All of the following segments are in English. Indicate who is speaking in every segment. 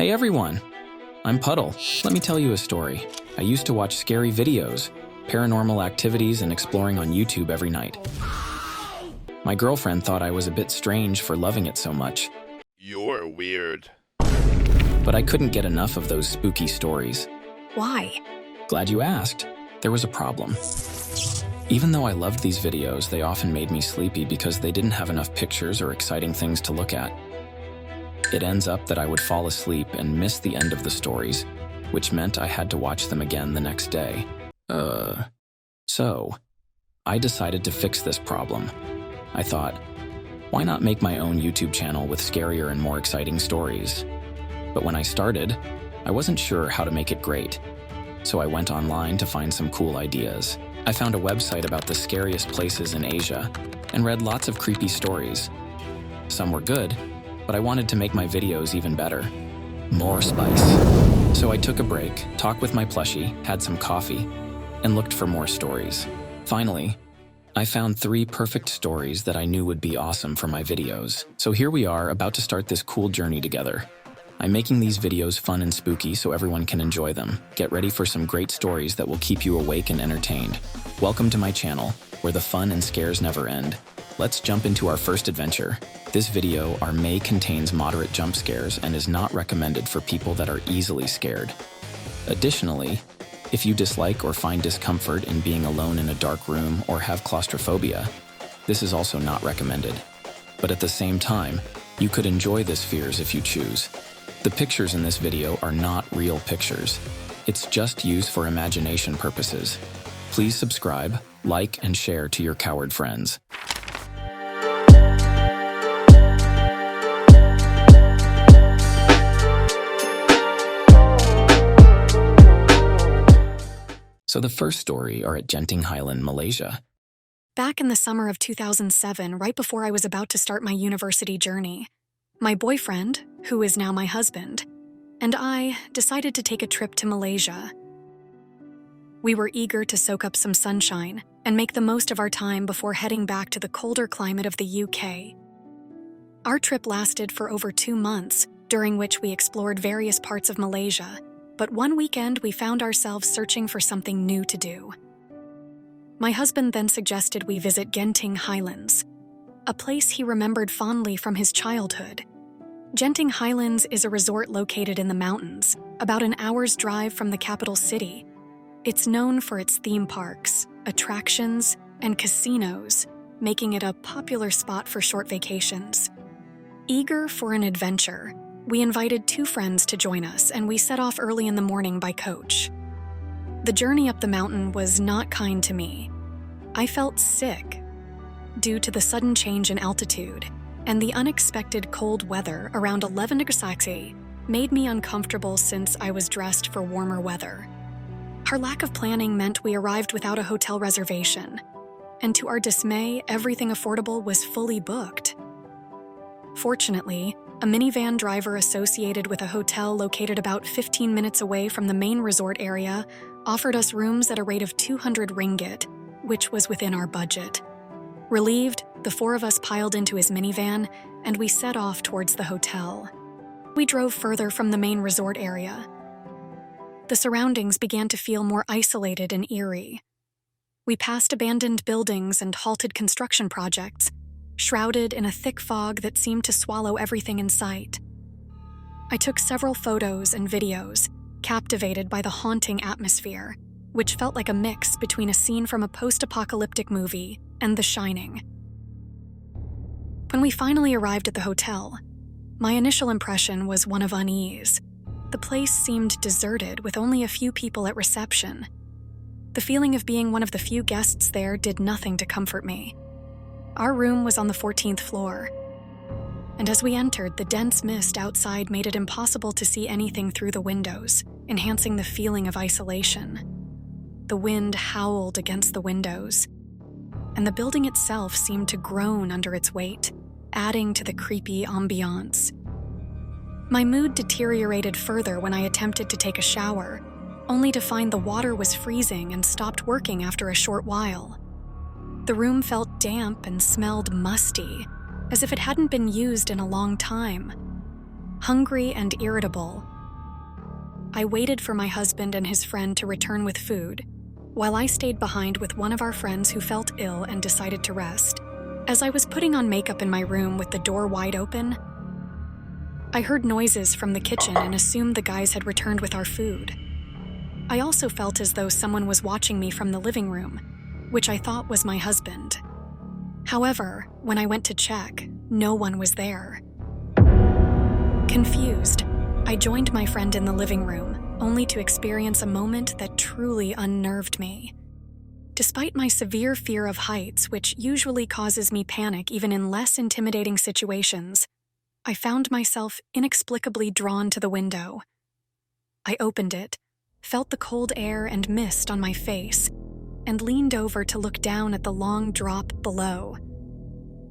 Speaker 1: Hey everyone, I'm Puddle. Let me tell you a story. I used to watch scary videos, paranormal activities, and exploring on YouTube every night. My girlfriend thought I was a bit strange for loving it so much.
Speaker 2: You're weird.
Speaker 1: But I couldn't get enough of those spooky stories.
Speaker 3: Why?
Speaker 1: Glad you asked. There was a problem. Even though I loved these videos, they often made me sleepy because they didn't have enough pictures or exciting things to look at. It ends up that I would fall asleep and miss the end of the stories, which meant I had to watch them again the next day. So, I decided to fix this problem. I thought, why not make my own YouTube channel with scarier and more exciting stories? But when I started, I wasn't sure how to make it great. So I went online to find some cool ideas. I found a website about the scariest places in Asia and read lots of creepy stories. Some were good, but I wanted to make my videos even better. More spice. So I took a break, talked with my plushie, had some coffee, and looked for more stories. Finally, I found 3 perfect stories that I knew would be awesome for my videos. So here we are, about to start this cool journey together. I'm making these videos fun and spooky so everyone can enjoy them. Get ready for some great stories that will keep you awake and entertained. Welcome to my channel, where the fun and scares never end. Let's jump into our first adventure. This video may contains moderate jump scares and is not recommended for people that are easily scared. Additionally, if you dislike or find discomfort in being alone in a dark room or have claustrophobia, this is also not recommended. But at the same time, you could enjoy this fears if you choose. The pictures in this video are not real pictures. It's just used for imagination purposes. Please subscribe, like, and share to your coward friends. So the first story are at Genting Highlands, Malaysia.
Speaker 3: Back in the summer of 2007, right before I was about to start my university journey, my boyfriend, who is now my husband, and I decided to take a trip to Malaysia. We were eager to soak up some sunshine and make the most of our time before heading back to the colder climate of the UK. Our trip lasted for over 2 months, during which we explored various parts of Malaysia. But one weekend, we found ourselves searching for something new to do. My husband then suggested we visit Genting Highlands, a place he remembered fondly from his childhood. Genting Highlands is a resort located in the mountains, about an hour's drive from the capital city. It's known for its theme parks, attractions, and casinos, making it a popular spot for short vacations. Eager for an adventure, we invited 2 friends to join us, and we set off early in the morning by coach. The journey up the mountain was not kind to me. I felt sick due to the sudden change in altitude, and the unexpected cold weather around 11 degrees Celsius made me uncomfortable since I was dressed for warmer weather. Our lack of planning meant we arrived without a hotel reservation, and to our dismay, everything affordable was fully booked. Fortunately, a minivan driver associated with a hotel located about 15 minutes away from the main resort area offered us rooms at a rate of 200 ringgit, which was within our budget. Relieved, the 4 of us piled into his minivan, and we set off towards the hotel. We drove further from the main resort area. The surroundings began to feel more isolated and eerie. We passed abandoned buildings and halted construction projects, shrouded in a thick fog that seemed to swallow everything in sight. I took several photos and videos, captivated by the haunting atmosphere, which felt like a mix between a scene from a post-apocalyptic movie and The Shining. When we finally arrived at the hotel, my initial impression was one of unease. The place seemed deserted with only a few people at reception. The feeling of being one of the few guests there did nothing to comfort me. Our room was on the 14th floor, and as we entered, the dense mist outside made it impossible to see anything through the windows, enhancing the feeling of isolation. The wind howled against the windows, and the building itself seemed to groan under its weight, adding to the creepy ambiance. My mood deteriorated further when I attempted to take a shower, only to find the water was freezing and stopped working after a short while. The room felt damp and smelled musty, as if it hadn't been used in a long time. Hungry and irritable, I waited for my husband and his friend to return with food, while I stayed behind with one of our friends who felt ill and decided to rest. As I was putting on makeup in my room with the door wide open, I heard noises from the kitchen and assumed the guys had returned with our food. I also felt as though someone was watching me from the living room, which I thought was my husband. However, when I went to check, no one was there. Confused, I joined my friend in the living room, only to experience a moment that truly unnerved me. Despite my severe fear of heights, which usually causes me panic even in less intimidating situations, I found myself inexplicably drawn to the window. I opened it, felt the cold air and mist on my face, and leaned over to look down at the long drop below.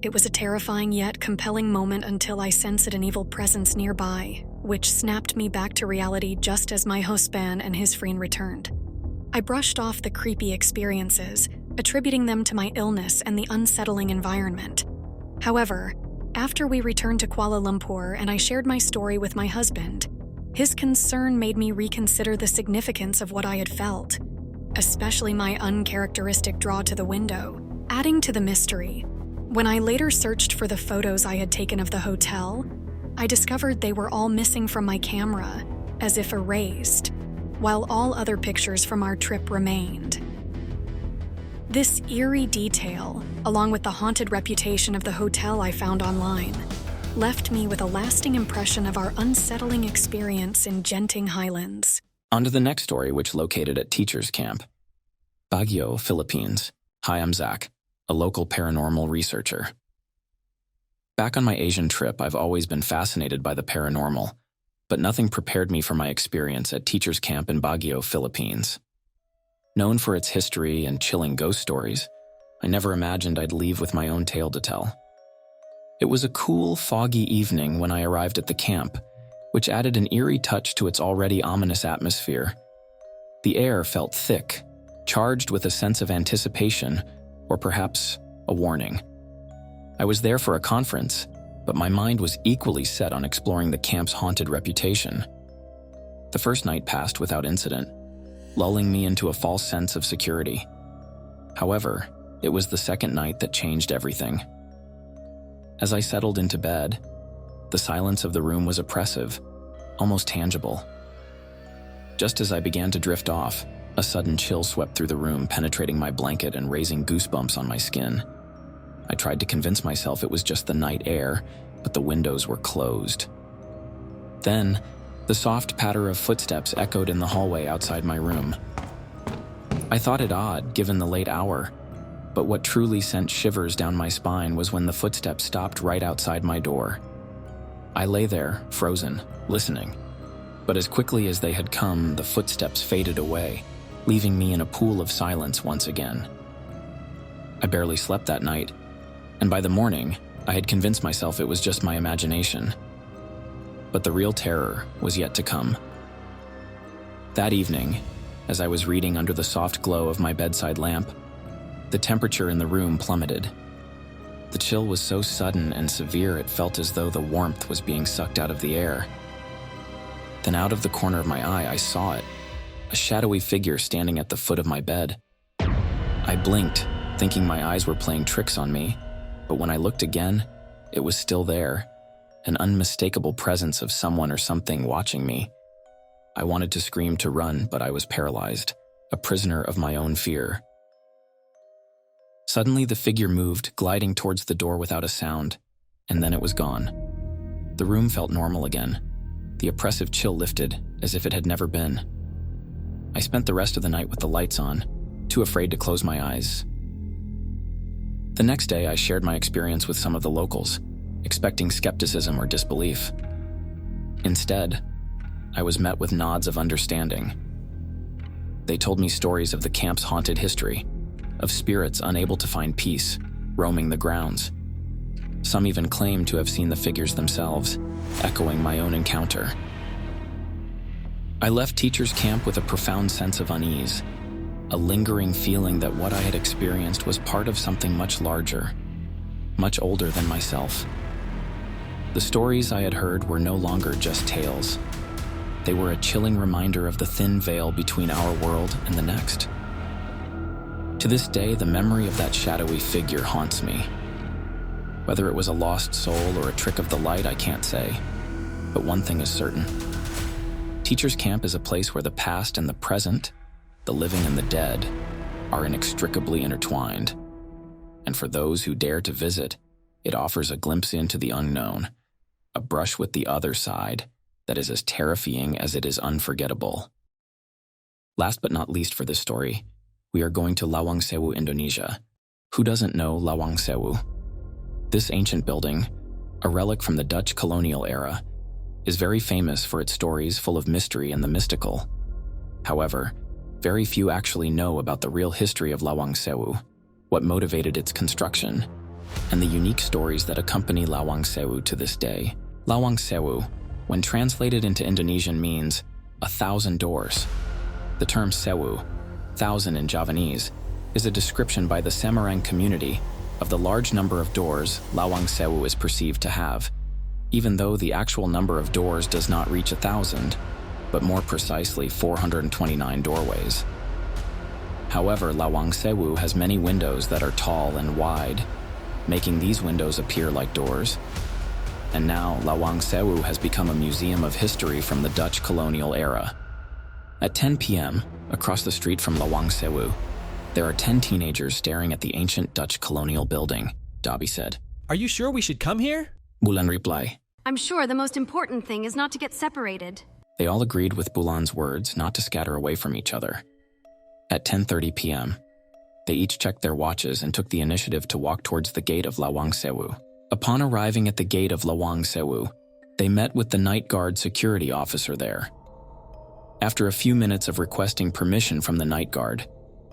Speaker 3: It was a terrifying yet compelling moment until I sensed an evil presence nearby, which snapped me back to reality just as my husband and his friend returned. I brushed off the creepy experiences, attributing them to my illness and the unsettling environment. However, after we returned to Kuala Lumpur and I shared my story with my husband, his concern made me reconsider the significance of what I had felt, especially my uncharacteristic draw to the window, adding to the mystery. When I later searched for the photos I had taken of the hotel, I discovered they were all missing from my camera, as if erased, while all other pictures from our trip remained. This eerie detail, along with the haunted reputation of the hotel I found online, left me with a lasting impression of our unsettling experience in Genting Highlands.
Speaker 1: On to the next story, which located at teacher's camp. Baguio, Philippines. Hi, I'm Zach, a local paranormal researcher. Back on my Asian trip, I've always been fascinated by the paranormal, but nothing prepared me for my experience at teacher's camp in Baguio, Philippines. Known for its history and chilling ghost stories, I never imagined I'd leave with my own tale to tell. It was a cool, foggy evening when I arrived at the camp, which added an eerie touch to its already ominous atmosphere. The air felt thick, charged with a sense of anticipation, or perhaps a warning. I was there for a conference, but my mind was equally set on exploring the camp's haunted reputation. The first night passed without incident, lulling me into a false sense of security. However, it was the second night that changed everything. As I settled into bed, the silence of the room was oppressive, almost tangible. Just as I began to drift off, a sudden chill swept through the room, penetrating my blanket and raising goosebumps on my skin. I tried to convince myself it was just the night air, but the windows were closed. Then, the soft patter of footsteps echoed in the hallway outside my room. I thought it odd, given the late hour, but what truly sent shivers down my spine was when the footsteps stopped right outside my door. I lay there, frozen, listening. But as quickly as they had come, the footsteps faded away, leaving me in a pool of silence once again. I barely slept that night, and by the morning, I had convinced myself it was just my imagination. But the real terror was yet to come. That evening, as I was reading under the soft glow of my bedside lamp, the temperature in the room plummeted. The chill was so sudden and severe it felt as though the warmth was being sucked out of the air. Then out of the corner of my eye, I saw it, a shadowy figure standing at the foot of my bed. I blinked, thinking my eyes were playing tricks on me, but when I looked again, it was still there, an unmistakable presence of someone or something watching me. I wanted to scream to run, but I was paralyzed, a prisoner of my own fear. Suddenly, the figure moved, gliding towards the door without a sound, and then it was gone. The room felt normal again. The oppressive chill lifted, as if it had never been. I spent the rest of the night with the lights on, too afraid to close my eyes. The next day, I shared my experience with some of the locals, expecting skepticism or disbelief. Instead, I was met with nods of understanding. They told me stories of the camp's haunted history, of spirits unable to find peace, roaming the grounds. Some even claimed to have seen the figures themselves, echoing my own encounter. I left teacher's camp with a profound sense of unease, a lingering feeling that what I had experienced was part of something much larger, much older than myself. The stories I had heard were no longer just tales. they were a chilling reminder of the thin veil between our world and the next. To this day, the memory of that shadowy figure haunts me. Whether it was a lost soul or a trick of the light, I can't say. But one thing is certain. Teachers' Camp is a place where the past and the present, the living and the dead, are inextricably intertwined. And for those who dare to visit, it offers a glimpse into the unknown, a brush with the other side that is as terrifying as it is unforgettable. Last but not least for this story, we are going to Lawang Sewu, Indonesia. Who doesn't know Lawang Sewu? This ancient building, a relic from the Dutch colonial era, is very famous for its stories full of mystery and the mystical. However, very few actually know about the real history of Lawang Sewu, what motivated its construction, and the unique stories that accompany Lawang Sewu to this day. Lawang Sewu, when translated into Indonesian, means 1,000 doors. The term Sewu, 1,000 in Javanese, is a description by the Semarang community of the large number of doors Lawang Sewu is perceived to have, even though the actual number of doors does not reach 1,000, but more precisely 429 doorways. However, Lawang Sewu has many windows that are tall and wide, making these windows appear like doors. And now, Lawang Sewu has become a museum of history from the Dutch colonial era. At 10 p.m., across the street from Lawang Sewu, there are 10 teenagers staring at the ancient Dutch colonial building, Dobby said.
Speaker 4: Are you sure we should come here?
Speaker 1: Bulan replied.
Speaker 5: I'm sure the most important thing is not to get separated.
Speaker 1: They all agreed with Bulan's words not to scatter away from each other. At 10:30 p.m., they each checked their watches and took the initiative to walk towards the gate of Lawang Sewu. Upon arriving at the gate of Lawang Sewu, they met with the night guard security officer there. After a few minutes of requesting permission from the night guard,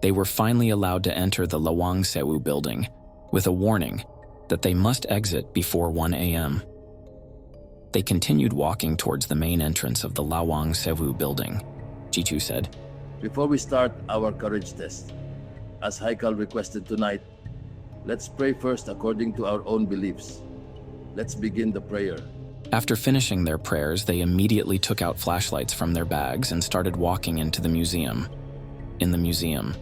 Speaker 1: they were finally allowed to enter the Lawang Sewu building, with a warning that they must exit before 1 a.m. They continued walking towards the main entrance of the Lawang Sewu building. Jichu said,
Speaker 6: Before we start our courage test, as Haikal requested tonight, let's pray first according to our own beliefs. Let's begin the prayer.
Speaker 1: After finishing their prayers, they immediately took out flashlights from their bags and started walking into the museum. In the museum,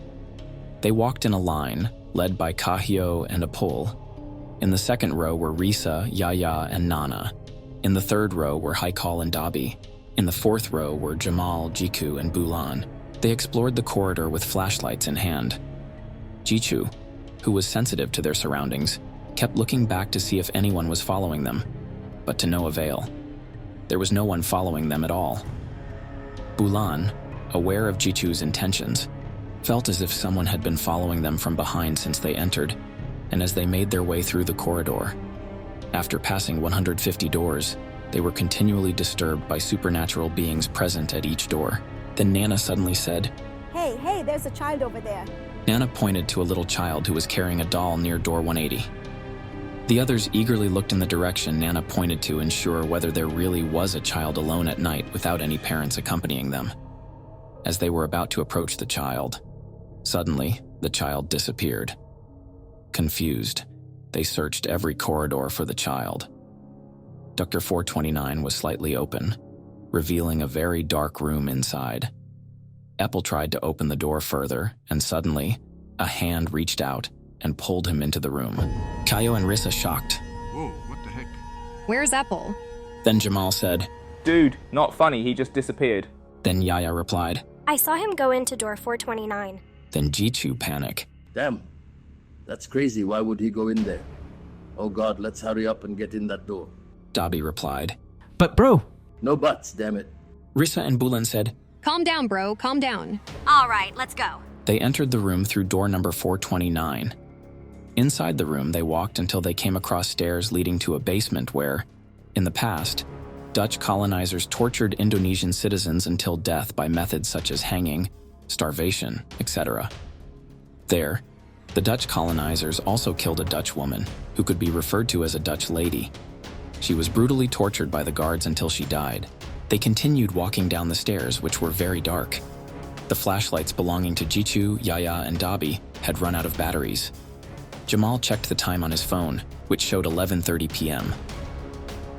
Speaker 1: they walked in a line, led by Kahio and Apol. In the second row were Risa, Yaya, and Nana. In the third row were Haikal and Dobby. In the fourth row were Jamal, Jiku, and Bulan. They explored the corridor with flashlights in hand. Jichu, who was sensitive to their surroundings, kept looking back to see if anyone was following them, but to no avail. There was no one following them at all. Bulan, aware of Jichu's intentions, felt as if someone had been following them from behind since they entered, and as they made their way through the corridor. After passing 150 doors, they were continually disturbed by supernatural beings present at each door. Then Nana suddenly said,
Speaker 7: Hey, there's a child over there.
Speaker 1: Nana pointed to a little child who was carrying a doll near door 180. The others eagerly looked in the direction Nana pointed to, ensure whether there really was a child alone at night without any parents accompanying them. As they were about to approach the child, suddenly, the child disappeared. Confused, they searched every corridor for the child. Dr. 429 was slightly open, revealing a very dark room inside. Epple tried to open the door further, and suddenly, a hand reached out and pulled him into the room. Kayo and Rissa shocked.
Speaker 8: Whoa, what the heck?
Speaker 9: Where's Apple?
Speaker 1: Then Jamal said,
Speaker 10: Dude, not funny, he just disappeared.
Speaker 1: Then Yaya replied.
Speaker 11: I saw him go into door 429.
Speaker 1: Then Jichu panicked.
Speaker 6: Damn, that's crazy. Why would he go in there? Oh God, let's hurry up and get in that door.
Speaker 1: Dobby replied.
Speaker 4: But bro.
Speaker 6: No buts, damn it.
Speaker 1: Rissa and Bulan said,
Speaker 9: Calm down, bro, calm down.
Speaker 5: All right, let's go.
Speaker 1: They entered the room through door number 429. Inside the room, they walked until they came across stairs leading to a basement where, in the past, Dutch colonizers tortured Indonesian citizens until death by methods such as hanging, starvation, etc. There, the Dutch colonizers also killed a Dutch woman, who could be referred to as a Dutch lady. She was brutally tortured by the guards until she died. They continued walking down the stairs, which were very dark. The flashlights belonging to Jichu, Yaya, and Dobby had run out of batteries. Jamal checked the time on his phone, which showed 11:30 p.m.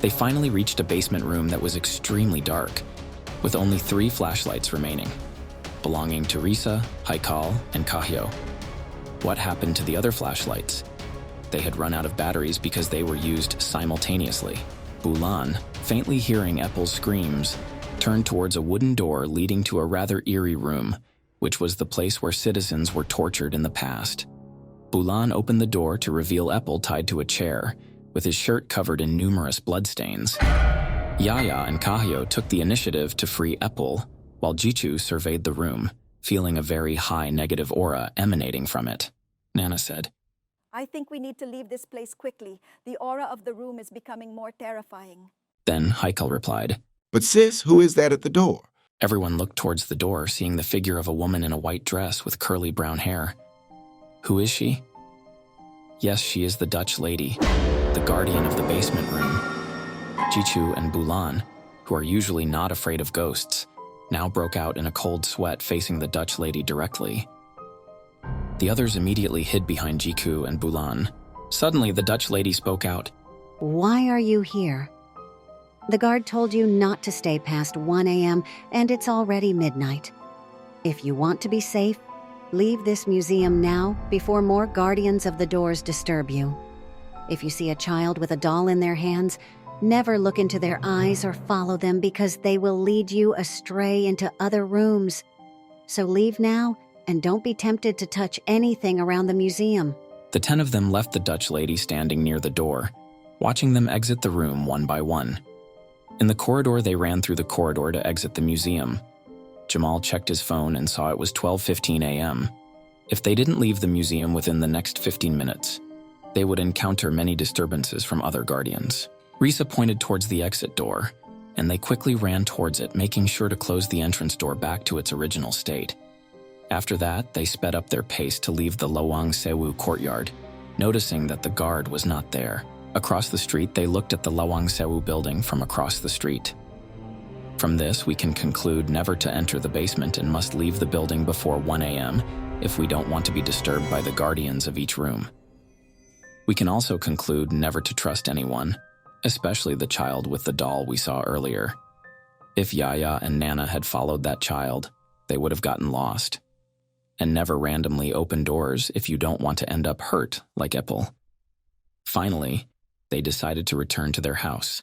Speaker 1: They finally reached a basement room that was extremely dark. with only 3 flashlights remaining, belonging to Risa, Haikal, and Kahyo. What happened to the other flashlights? They had run out of batteries because they were used simultaneously. Bulan, faintly hearing Eppel's screams, turned towards a wooden door leading to a rather eerie room, which was the place where citizens were tortured in the past. Bulan opened the door to reveal Eppel tied to a chair, with his shirt covered in numerous bloodstains. Yaya and Kahyo took the initiative to free Eppel, while Jichu surveyed the room, feeling a very high negative aura emanating from it. Nana said,
Speaker 7: I think we need to leave this place quickly. The aura of the room is becoming more terrifying.
Speaker 1: Then Haikal replied,
Speaker 8: But sis, who is that at the door?
Speaker 1: Everyone looked towards the door, seeing the figure of a woman in a white dress with curly brown hair. Who is she? Yes, she is the Dutch lady, the guardian of the basement room. Jichu and Bulan, who are usually not afraid of ghosts, now broke out in a cold sweat facing the Dutch lady directly. The others immediately hid behind Jiku and Bulan. Suddenly, the Dutch lady spoke out.
Speaker 12: Why are you here? The guard told you not to stay past 1 a.m., and it's already midnight. If you want to be safe, leave this museum now before more guardians of the doors disturb you. If you see a child with a doll in their hands, never look into their eyes or follow them because they will lead you astray into other rooms. So leave now and don't be tempted to touch anything around the museum.
Speaker 1: The 10 of them left the Dutch lady standing near the door, watching them exit the room one by one. In the corridor, they ran through the corridor to exit the museum. Jamal checked his phone and saw it was 12:15 a.m. If they didn't leave the museum within the next 15 minutes, they would encounter many disturbances from other guardians. Risa pointed towards the exit door, and they quickly ran towards it, making sure to close the entrance door back to its original state. After that, they sped up their pace to leave the Lawang Sewu courtyard, noticing that the guard was not there. Across the street, they looked at the Lawang Sewu building from across the street. From this, we can conclude never to enter the basement and must leave the building before 1 a.m. if we don't want to be disturbed by the guardians of each room. We can also conclude never to trust anyone, especially the child with the doll we saw earlier. If Yaya and Nana had followed that child, they would have gotten lost. And never randomly open doors if you don't want to end up hurt like Eppel. Finally, they decided to return to their house.